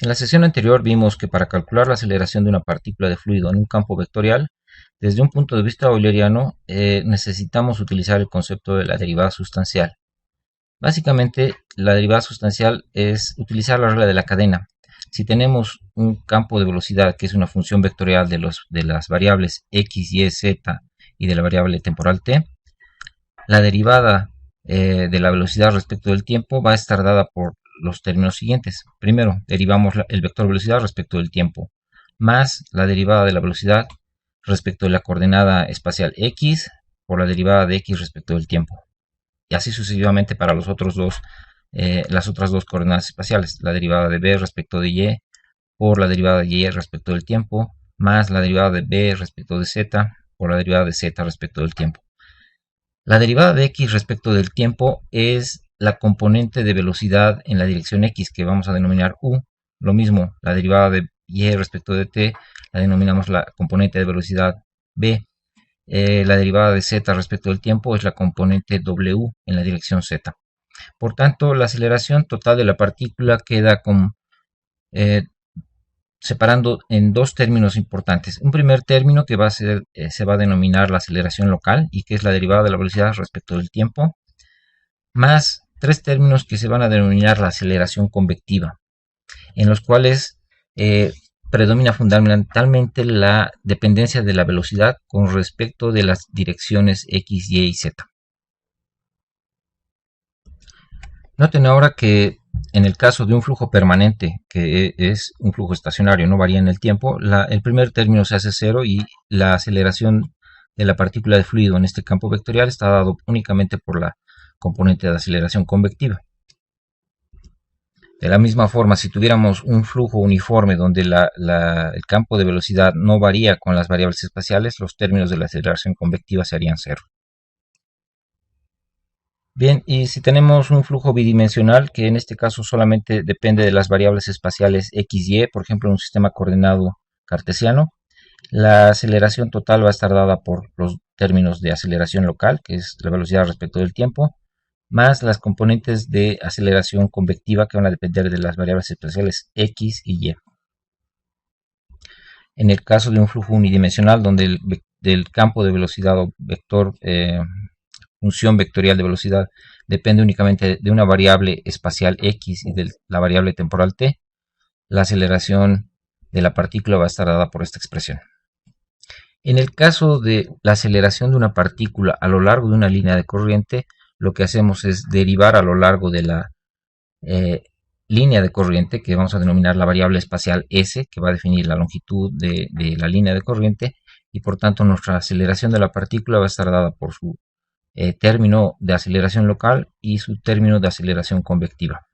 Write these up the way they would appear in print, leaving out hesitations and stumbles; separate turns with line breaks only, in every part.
En la sesión anterior vimos que para calcular la aceleración de una partícula de fluido en un campo vectorial, desde un punto de vista euleriano, necesitamos utilizar el concepto de la derivada sustancial. Básicamente, la derivada sustancial es utilizar la regla de la cadena. Si tenemos un campo de velocidad que es una función vectorial de las variables x, y, z y de la variable temporal t, la derivada de la velocidad respecto del tiempo va a estar dada por los términos siguientes. Primero, derivamos el vector velocidad respecto del tiempo, más la derivada de la velocidad respecto de la coordenada espacial x por la derivada de x respecto del tiempo. Y así sucesivamente para las otras dos coordenadas espaciales, la derivada de b respecto de y por la derivada de y respecto del tiempo, más la derivada de b respecto de z por la derivada de z respecto del tiempo. La derivada de x respecto del tiempo es la componente de velocidad en la dirección x que vamos a denominar u. Lo mismo, la derivada de y respecto de t la denominamos la componente de velocidad b. La derivada de z respecto del tiempo es la componente w en la dirección z. Por tanto, la aceleración total de la partícula queda eh, separando en dos términos importantes. Un primer término que se va a denominar la aceleración local y que es la derivada de la velocidad respecto del tiempo, más tres términos que se van a denominar la aceleración convectiva, en los cuales predomina fundamentalmente la dependencia de la velocidad con respecto de las direcciones x, y y z. Noten ahora que en el caso de un flujo permanente, que es un flujo estacionario, no varía en el tiempo, el primer término se hace cero y la aceleración de la partícula de fluido en este campo vectorial está dado únicamente por la componente de aceleración convectiva. De la misma forma, si tuviéramos un flujo uniforme donde el campo de velocidad no varía con las variables espaciales, los términos de la aceleración convectiva serían cero. Bien, y si tenemos un flujo bidimensional, que en este caso solamente depende de las variables espaciales x y, por ejemplo, en un sistema coordenado cartesiano, la aceleración total va a estar dada por los términos de aceleración local, que es la velocidad respecto del tiempo, más las componentes de aceleración convectiva que van a depender de las variables espaciales x y y. En el caso de un flujo unidimensional, donde del campo de velocidad o vector función vectorial de velocidad depende únicamente de una variable espacial x y de la variable temporal t, la aceleración de la partícula va a estar dada por esta expresión. En el caso de la aceleración de una partícula a lo largo de una línea de corriente, lo que hacemos es derivar a lo largo de la línea de corriente, que vamos a denominar la variable espacial s, que va a definir la longitud de la línea de corriente, y por tanto nuestra aceleración de la partícula va a estar dada por su término de aceleración local y su término de aceleración convectiva.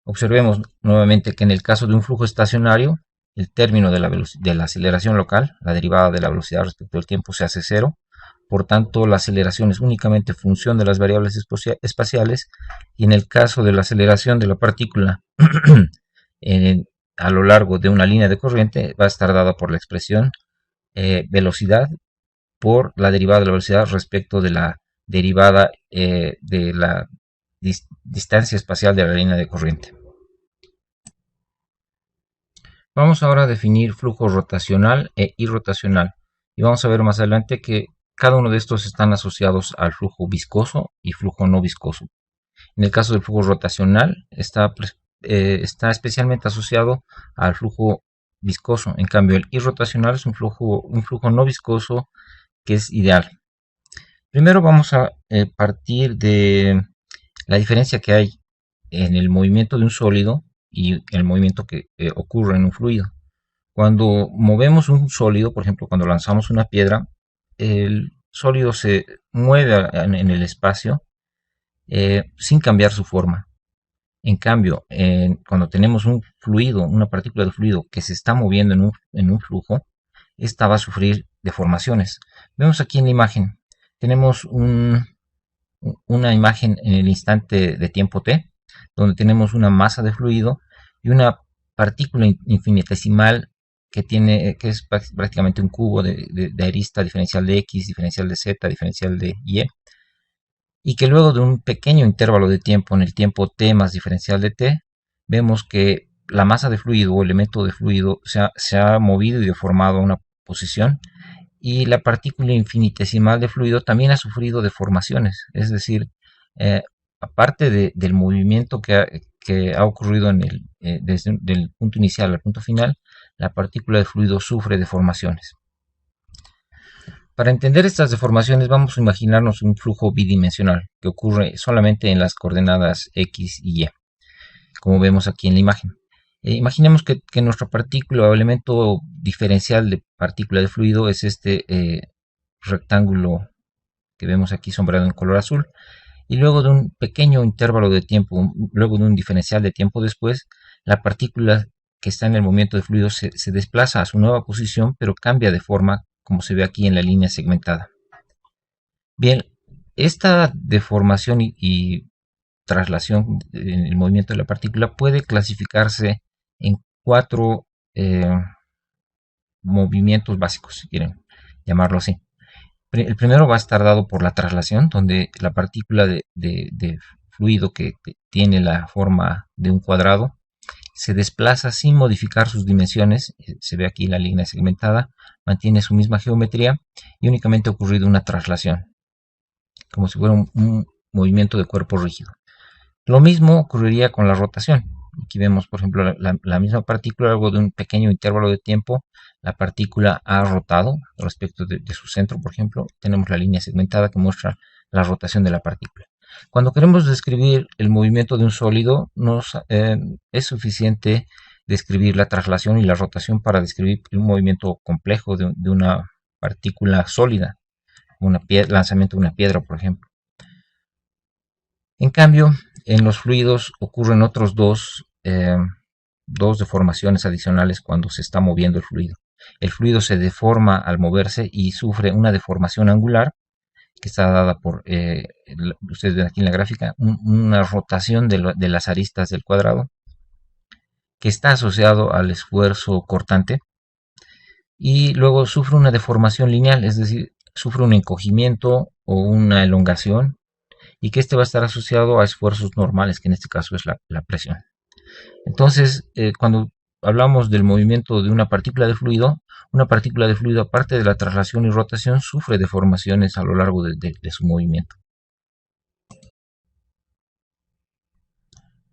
Observemos nuevamente que en el caso de un flujo estacionario, el término de la aceleración local, la derivada de la velocidad respecto al tiempo, se hace cero. Por tanto, la aceleración es únicamente función de las variables espaciales, y en el caso de la aceleración de la partícula a lo largo de una línea de corriente va a estar dada por la expresión velocidad por la derivada de la velocidad respecto de la derivada de la distancia espacial de la línea de corriente. Vamos ahora a definir flujo rotacional e irrotacional, y vamos a ver más adelante que cada uno de estos están asociados al flujo viscoso y flujo no viscoso. En el caso del flujo rotacional está especialmente asociado al flujo viscoso. En cambio, el irrotacional es un flujo no viscoso que es ideal. Primero vamos a partir de la diferencia que hay en el movimiento de un sólido y el movimiento que ocurre en un fluido. Cuando movemos un sólido, por ejemplo, cuando lanzamos una piedra, el sólido se mueve en el espacio sin cambiar su forma. En cambio, cuando tenemos un fluido, una partícula de fluido que se está moviendo en un flujo, esta va a sufrir deformaciones. Vemos aquí en la imagen, tenemos una imagen en el instante de tiempo t, donde tenemos una masa de fluido y una partícula infinitesimal que es prácticamente un cubo de arista diferencial de x, diferencial de z, diferencial de y que luego de un pequeño intervalo de tiempo, en el tiempo t más diferencial de t, vemos que la masa de fluido o elemento de fluido se ha movido y deformado a una posición, y la partícula infinitesimal de fluido también ha sufrido deformaciones, es decir, eh, aparte del movimiento que ha ocurrido desde el punto inicial al punto final, la partícula de fluido sufre deformaciones. Para entender estas deformaciones vamos a imaginarnos un flujo bidimensional que ocurre solamente en las coordenadas X y Y, como vemos aquí en la imagen. Imaginemos que nuestra partícula o elemento diferencial de partícula de fluido es este rectángulo que vemos aquí sombreado en color azul, y luego de un pequeño intervalo de tiempo, luego de un diferencial de tiempo después, la partícula que está en el movimiento de fluido se desplaza a su nueva posición, pero cambia de forma, como se ve aquí en la línea segmentada. Bien, esta deformación y traslación en el movimiento de la partícula puede clasificarse en cuatro movimientos básicos, si quieren llamarlo así. El primero va a estar dado por la traslación, donde la partícula de fluido que tiene la forma de un cuadrado se desplaza sin modificar sus dimensiones, se ve aquí la línea segmentada, mantiene su misma geometría y únicamente ha ocurrido una traslación, como si fuera un movimiento de cuerpo rígido. Lo mismo ocurriría con la rotación. Aquí vemos, por ejemplo, la misma partícula, luego de un pequeño intervalo de tiempo, la partícula ha rotado respecto de su centro, por ejemplo. Tenemos la línea segmentada que muestra la rotación de la partícula. Cuando queremos describir el movimiento de un sólido, es suficiente describir la traslación y la rotación para describir un movimiento complejo de una partícula sólida, lanzamiento de una piedra, por ejemplo. En cambio, en los fluidos ocurren otros dos deformaciones adicionales cuando se está moviendo el fluido. El fluido se deforma al moverse y sufre una deformación angular que está dada por, ustedes ven aquí en la gráfica, una rotación de las aristas del cuadrado que está asociado al esfuerzo cortante, y luego sufre una deformación lineal, es decir, sufre un encogimiento o una elongación, y que este va a estar asociado a esfuerzos normales, que en este caso es la presión. Entonces, cuando hablamos del movimiento de una partícula de fluido, aparte de la traslación y rotación, sufre deformaciones a lo largo de su movimiento.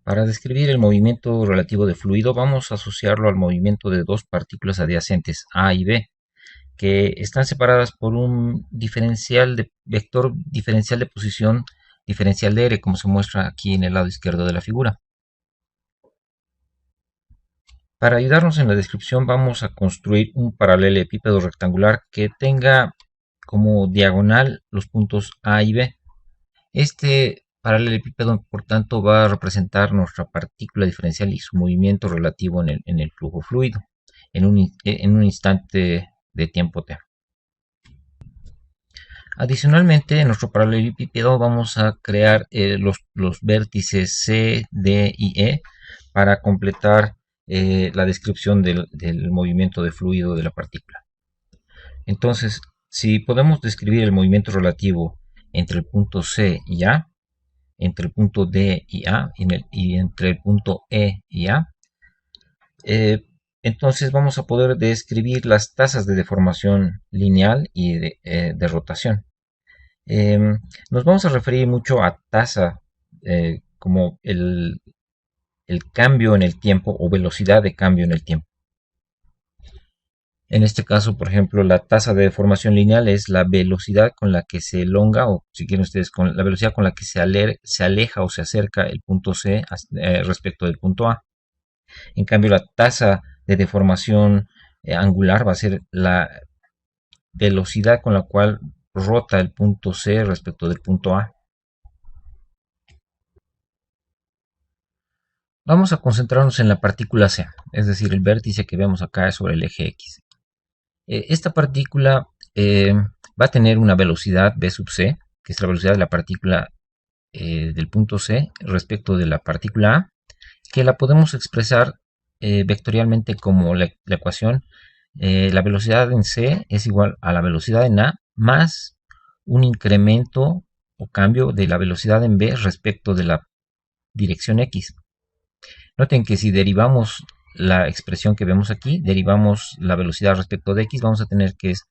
Para describir el movimiento relativo de fluido, vamos a asociarlo al movimiento de dos partículas adyacentes, A y B, que están separadas por un vector diferencial de posición diferencial de R, como se muestra aquí en el lado izquierdo de la figura. Para ayudarnos en la descripción vamos a construir un paralelepípedo rectangular que tenga como diagonal los puntos A y B. Este paralelepípedo, por tanto, va a representar nuestra partícula diferencial y su movimiento relativo en el flujo fluido en un instante de tiempo t. Adicionalmente, en nuestro paralelepípedo vamos a crear los vértices C, D y E para completar la descripción del movimiento de fluido de la partícula. Entonces, si podemos describir el movimiento relativo entre el punto C y A, entre el punto D y A y entre el punto E y A, entonces vamos a poder describir las tasas de deformación lineal y de rotación. Nos vamos a referir mucho a tasa como el cambio en el tiempo o velocidad de cambio en el tiempo. En este caso, por ejemplo, la tasa de deformación lineal es la velocidad con la que se elonga, o si quieren ustedes, con la velocidad con la que se aleja o se acerca el punto C respecto del punto A. En cambio, la tasa de deformación angular va a ser la velocidad con la cual rota el punto C respecto del punto A. Vamos a concentrarnos en la partícula C, es decir, el vértice que vemos acá sobre el eje X. Esta partícula va a tener una velocidad v sub c, que es la velocidad de la partícula del punto C respecto de la partícula A, que la podemos expresar vectorialmente como la ecuación. La velocidad en C es igual a la velocidad en A más un incremento o cambio de la velocidad en B respecto de la dirección X. Noten que si derivamos la expresión que vemos aquí, derivamos la velocidad respecto de x, vamos a tener que es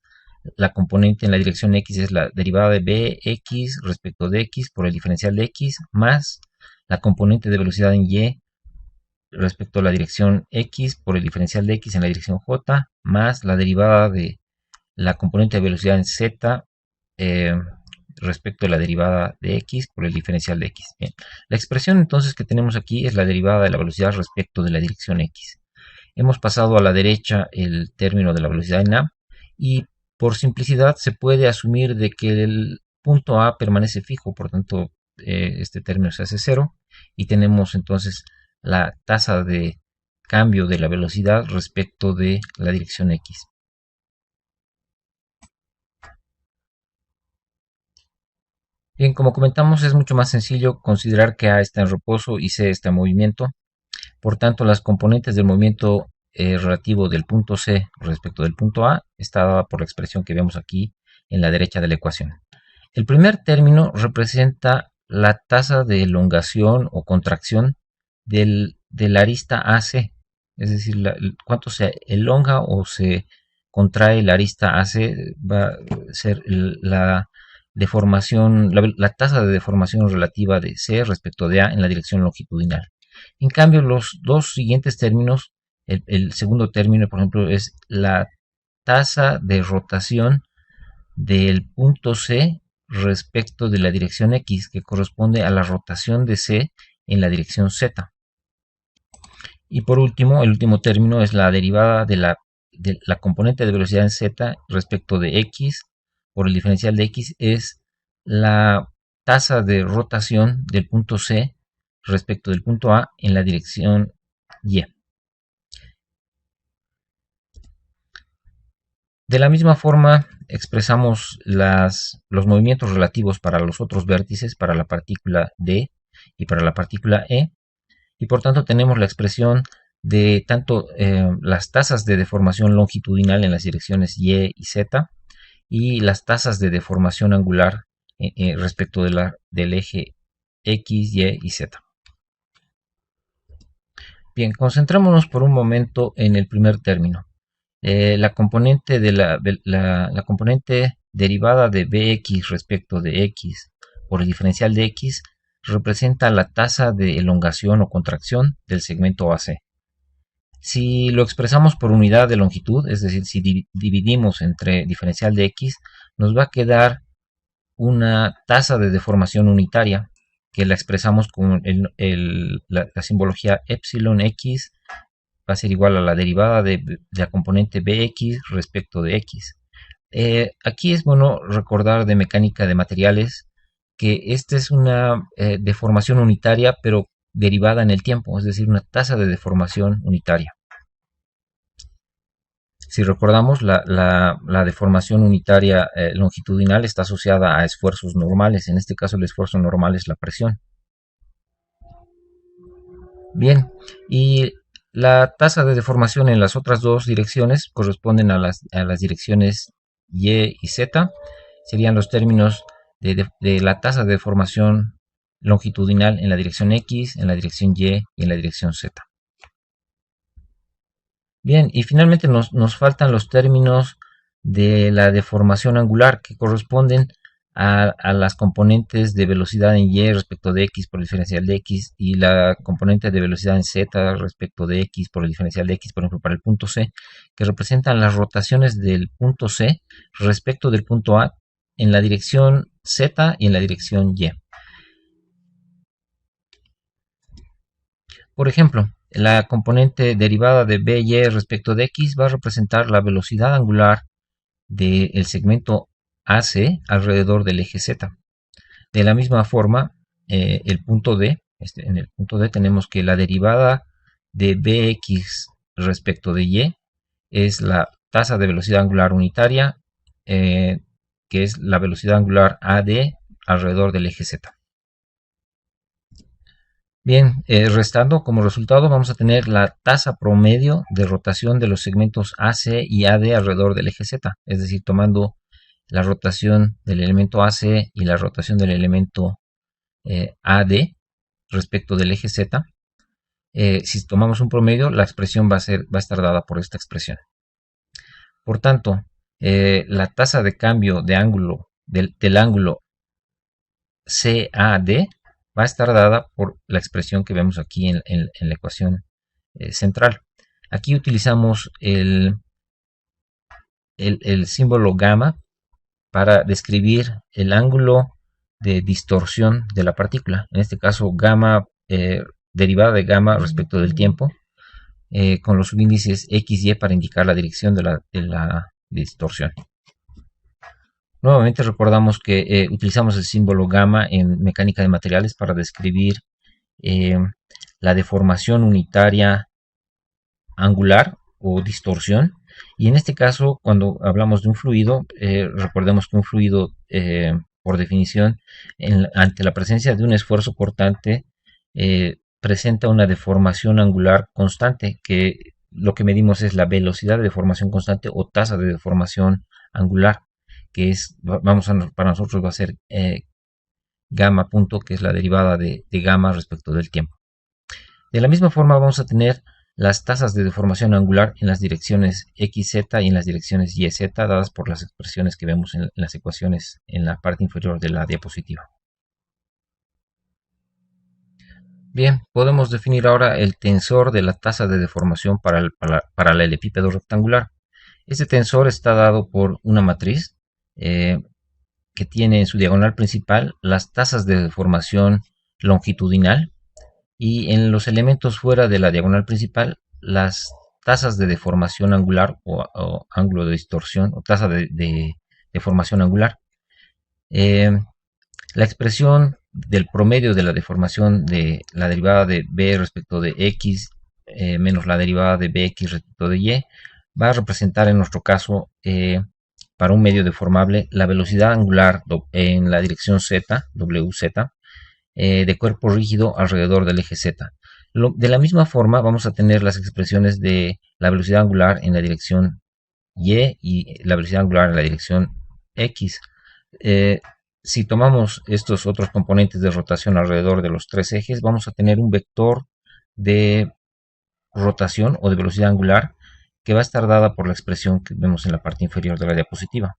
la componente en la dirección x es la derivada de bx respecto de x por el diferencial de x más la componente de velocidad en y respecto a la dirección x por el diferencial de x en la dirección j más la derivada de la componente de velocidad en z eh, respecto a la derivada de x por el diferencial de x. Bien, la expresión entonces que tenemos aquí es la derivada de la velocidad respecto de la dirección x. Hemos pasado a la derecha el término de la velocidad en a y por simplicidad se puede asumir de que el punto A permanece fijo, por tanto este término se hace cero y tenemos entonces la tasa de cambio de la velocidad respecto de la dirección x. Bien, como comentamos, es mucho más sencillo considerar que A está en reposo y C está en movimiento. Por tanto, las componentes del movimiento relativo del punto C respecto del punto A está dada por la expresión que vemos aquí en la derecha de la ecuación. El primer término representa la tasa de elongación o contracción de la arista AC, es decir, cuánto se elonga o se contrae la arista AC va a ser la deformación, la tasa de deformación relativa de C respecto de A en la dirección longitudinal. En cambio, los dos siguientes términos, el segundo término, por ejemplo, es la tasa de rotación del punto C respecto de la dirección X, que corresponde a la rotación de C en la dirección Z. Y por último, el último término es la derivada de la componente de velocidad en Z respecto de X por el diferencial de X, es la tasa de rotación del punto C respecto del punto A en la dirección Y. De la misma forma, expresamos los movimientos relativos para los otros vértices, para la partícula D y para la partícula E, y por tanto tenemos la expresión de tanto las tasas de deformación longitudinal en las direcciones Y y Z y las tasas de deformación angular respecto del eje X, Y y Z. Bien, concentrémonos por un momento en el primer término. La componente la componente derivada de Bx respecto de X por el diferencial de X representa la tasa de elongación o contracción del segmento AC. Si lo expresamos por unidad de longitud, es decir, si dividimos entre diferencial de X, nos va a quedar una tasa de deformación unitaria que la expresamos con la simbología epsilon x va a ser igual a la derivada de la componente bx respecto de x. Aquí es bueno recordar de mecánica de materiales que esta es una deformación unitaria pero derivada en el tiempo, es decir, una tasa de deformación unitaria. Si recordamos, la deformación unitaria longitudinal está asociada a esfuerzos normales. En este caso, el esfuerzo normal es la presión. Bien, y la tasa de deformación en las otras dos direcciones corresponden a las direcciones Y y Z. Serían los términos de la tasa de deformación longitudinal en la dirección X, en la dirección Y y en la dirección Z. Bien, y finalmente nos faltan los términos de la deformación angular que corresponden a las componentes de velocidad en Y respecto de X por el diferencial de X y la componente de velocidad en Z respecto de X por el diferencial de X, por ejemplo, para el punto C, que representan las rotaciones del punto C respecto del punto A en la dirección Z y en la dirección Y. Por ejemplo, la componente derivada de By respecto de X va a representar la velocidad angular del segmento AC alrededor del eje Z. De la misma forma, el punto D, en el punto D tenemos que la derivada de Bx respecto de Y es la tasa de velocidad angular unitaria, que es la velocidad angular AD alrededor del eje Z. Bien, restando como resultado vamos a tener la tasa promedio de rotación de los segmentos AC y AD alrededor del eje Z, es decir, tomando la rotación del elemento AC y la rotación del elemento AD respecto del eje Z. Si tomamos un promedio, la expresión va a estar dada por esta expresión. Por tanto, la tasa de cambio de ángulo del ángulo CAD va a estar dada por la expresión que vemos aquí en la ecuación central. Aquí utilizamos el símbolo gamma para describir el ángulo de distorsión de la partícula. En este caso, gamma, derivada de gamma respecto del tiempo, con los subíndices x y para indicar la dirección de la distorsión. Nuevamente recordamos que utilizamos el símbolo gamma en mecánica de materiales para describir eh, la deformación unitaria angular o distorsión. Y en este caso, cuando hablamos de un fluido, recordemos que un fluido, por definición, ante la presencia de un esfuerzo cortante, presenta una deformación angular constante, que lo que medimos es la velocidad de deformación constante o tasa de deformación angular, que es, para nosotros va a ser gamma punto, que es la derivada de gamma respecto del tiempo. De la misma forma vamos a tener las tasas de deformación angular en las direcciones x, z y en las direcciones y, z, dadas por las expresiones que vemos en las ecuaciones en la parte inferior de la diapositiva. Bien, podemos definir ahora el tensor de la tasa de deformación para el paralelepípedo rectangular. Este tensor está dado por una matriz que tiene en su diagonal principal las tasas de deformación longitudinal y en los elementos fuera de la diagonal principal las tasas de deformación angular o ángulo de distorsión o tasa de deformación angular. La expresión del promedio de la deformación de la derivada de b respecto de x menos la derivada de bx respecto de y va a representar en nuestro caso para un medio deformable la velocidad angular en la dirección z, wz, de cuerpo rígido alrededor del eje z. De la misma forma vamos a tener las expresiones de la velocidad angular en la dirección y la velocidad angular en la dirección x. Si tomamos estos otros componentes de rotación alrededor de los tres ejes, vamos a tener un vector de rotación o de velocidad angular que va a estar dada por la expresión que vemos en la parte inferior de la diapositiva.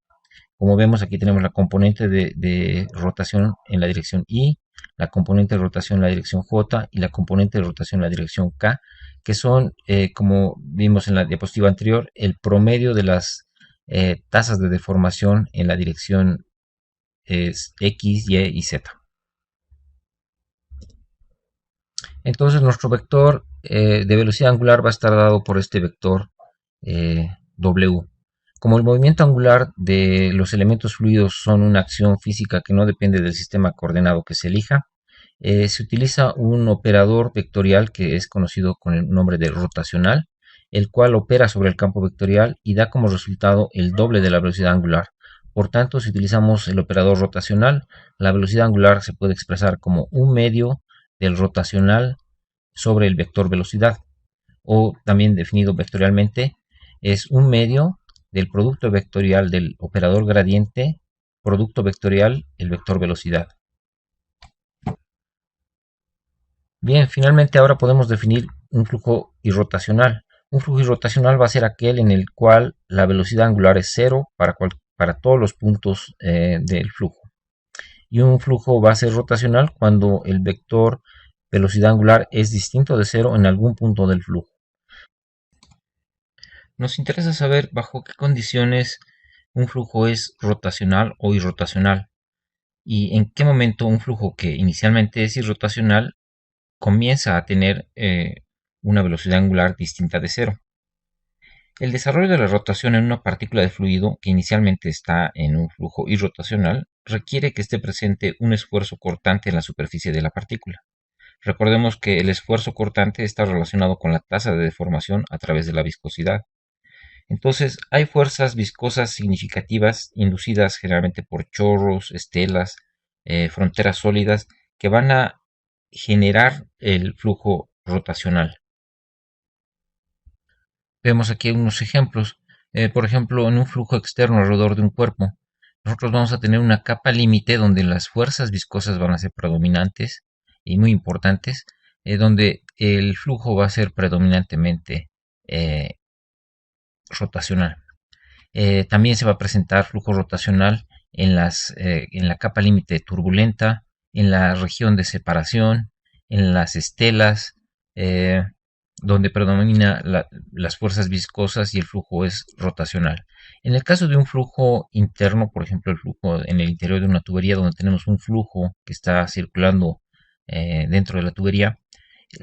Como vemos, aquí tenemos la componente de rotación en la dirección Y, la componente de rotación en la dirección J y la componente de rotación en la dirección K, que son, como vimos en la diapositiva anterior, el promedio de las tasas de deformación en la dirección X, Y y Z. Entonces nuestro vector de velocidad angular va a estar dado por este vector W. Como el movimiento angular de los elementos fluidos son una acción física que no depende del sistema coordenado que se elija, se utiliza un operador vectorial que es conocido con el nombre de rotacional, el cual opera sobre el campo vectorial y da como resultado el doble de la velocidad angular. Por tanto, si utilizamos el operador rotacional, la velocidad angular se puede expresar como un medio del rotacional sobre el vector velocidad, o también definido vectorialmente, es un medio del producto vectorial del operador gradiente, producto vectorial, el vector velocidad. Bien, finalmente ahora podemos definir un flujo irrotacional. Un flujo irrotacional va a ser aquel en el cual la velocidad angular es cero para todos los puntos del flujo. Y un flujo va a ser rotacional cuando el vector velocidad angular es distinto de cero en algún punto del flujo. Nos interesa saber bajo qué condiciones un flujo es rotacional o irrotacional y en qué momento un flujo que inicialmente es irrotacional comienza a tener una velocidad angular distinta de cero. El desarrollo de la rotación en una partícula de fluido que inicialmente está en un flujo irrotacional requiere que esté presente un esfuerzo cortante en la superficie de la partícula. Recordemos que el esfuerzo cortante está relacionado con la tasa de deformación a través de la viscosidad. Entonces, hay fuerzas viscosas significativas inducidas generalmente por chorros, estelas, fronteras sólidas que van a generar el flujo rotacional. Vemos aquí unos ejemplos. Por ejemplo, en un flujo externo alrededor de un cuerpo, nosotros vamos a tener una capa límite donde las fuerzas viscosas van a ser predominantes y muy importantes, donde el flujo va a ser predominantemente rotacional. También se va a presentar flujo rotacional en la capa límite turbulenta, en la región de separación, en las estelas, eh, donde predomina las fuerzas viscosas y el flujo es rotacional. En el caso de un flujo interno, por ejemplo, el flujo en el interior de una tubería, donde tenemos un flujo que está circulando dentro de la tubería,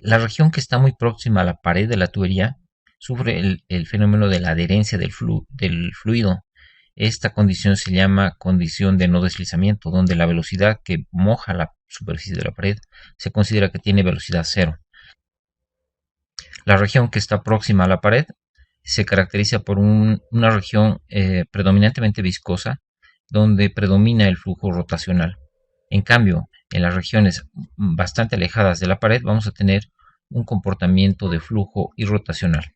la región que está muy próxima a la pared de la tubería sufre el fenómeno de la adherencia del fluido. Esta condición se llama condición de no deslizamiento, donde la velocidad que moja la superficie de la pared se considera que tiene velocidad cero. La región que está próxima a la pared se caracteriza por una región predominantemente viscosa, donde predomina el flujo rotacional. En cambio, en las regiones bastante alejadas de la pared vamos a tener un comportamiento de flujo irrotacional.